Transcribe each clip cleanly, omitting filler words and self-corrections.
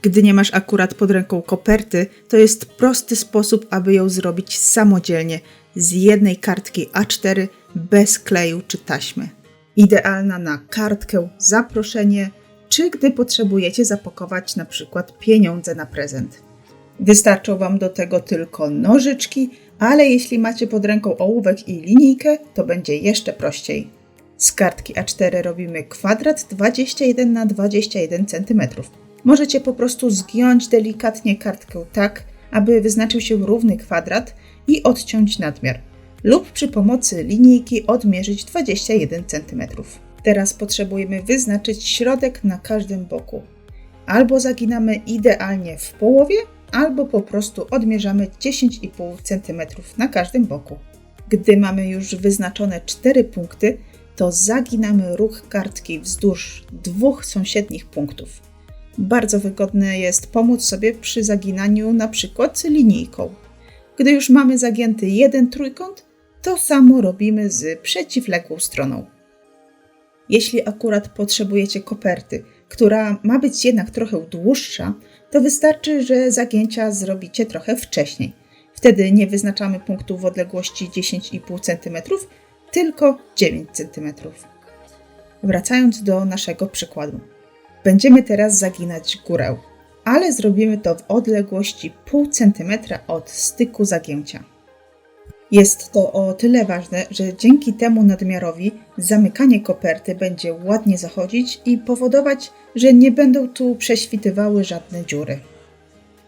Gdy nie masz akurat pod ręką koperty, to jest prosty sposób, aby ją zrobić samodzielnie z jednej kartki A4 bez kleju czy taśmy. Idealna na kartkę, zaproszenie, czy gdy potrzebujecie zapakować na przykład pieniądze na prezent. Wystarczą Wam do tego tylko nożyczki, ale jeśli macie pod ręką ołówek i linijkę, to będzie jeszcze prościej. Z kartki A4 robimy kwadrat 21 na 21 cm. Możecie po prostu zgiąć delikatnie kartkę tak, aby wyznaczył się równy kwadrat i odciąć nadmiar. Lub przy pomocy linijki odmierzyć 21 cm. Teraz potrzebujemy wyznaczyć środek na każdym boku. Albo zaginamy idealnie w połowie, albo po prostu odmierzamy 10,5 cm na każdym boku. Gdy mamy już wyznaczone 4 punkty, to zaginamy ruch kartki wzdłuż 2 sąsiednich punktów. Bardzo wygodne jest pomóc sobie przy zaginaniu na przykład linijką. Gdy już mamy zagięty jeden trójkąt, to samo robimy z przeciwległą stroną. Jeśli akurat potrzebujecie koperty, która ma być jednak trochę dłuższa, to wystarczy, że zagięcia zrobicie trochę wcześniej. Wtedy nie wyznaczamy punktu w odległości 10,5 cm, tylko 9 cm. Wracając do naszego przykładu. Będziemy teraz zaginać górę, ale zrobimy to w odległości 0,5 cm od styku zagięcia. Jest to o tyle ważne, że dzięki temu nadmiarowi zamykanie koperty będzie ładnie zachodzić i powodować, że nie będą tu prześwitywały żadne dziury.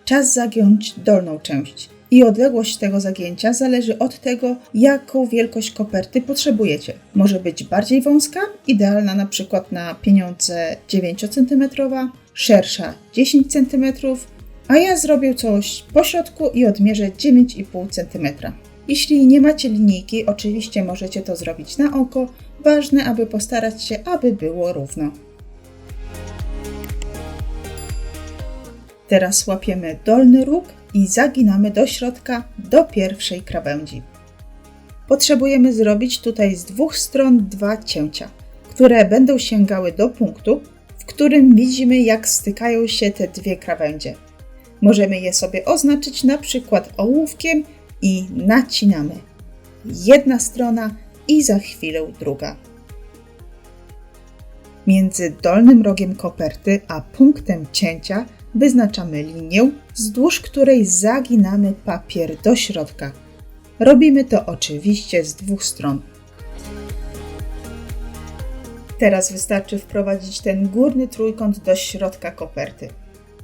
Czas zagiąć dolną część i odległość tego zagięcia zależy od tego, jaką wielkość koperty potrzebujecie. Może być bardziej wąska, idealna na przykład na pieniądze 9 cm, szersza 10 cm, a ja zrobię coś po środku i odmierzę 9,5 cm. Jeśli nie macie linijki, oczywiście możecie to zrobić na oko. Ważne, aby postarać się, aby było równo. Teraz łapiemy dolny róg i zaginamy do środka, do pierwszej krawędzi. Potrzebujemy zrobić tutaj z dwóch stron 2 cięcia, które będą sięgały do punktu, w którym widzimy, jak stykają się te dwie krawędzie. Możemy je sobie oznaczyć na przykład ołówkiem i nacinamy. Jedna strona i za chwilę druga. Między dolnym rogiem koperty a punktem cięcia wyznaczamy linię, wzdłuż której zaginamy papier do środka. Robimy to oczywiście z dwóch stron. Teraz wystarczy wprowadzić ten górny trójkąt do środka koperty.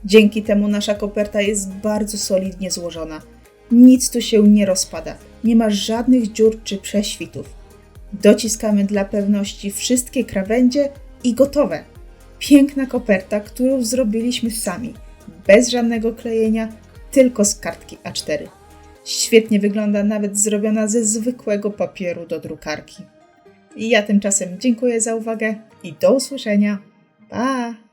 Dzięki temu nasza koperta jest bardzo solidnie złożona. Nic tu się nie rozpada, nie ma żadnych dziur czy prześwitów. Dociskamy dla pewności wszystkie krawędzie i gotowe. Piękna koperta, którą zrobiliśmy sami, bez żadnego klejenia, tylko z kartki A4. Świetnie wygląda nawet zrobiona ze zwykłego papieru do drukarki. Ja tymczasem dziękuję za uwagę i do usłyszenia. Pa!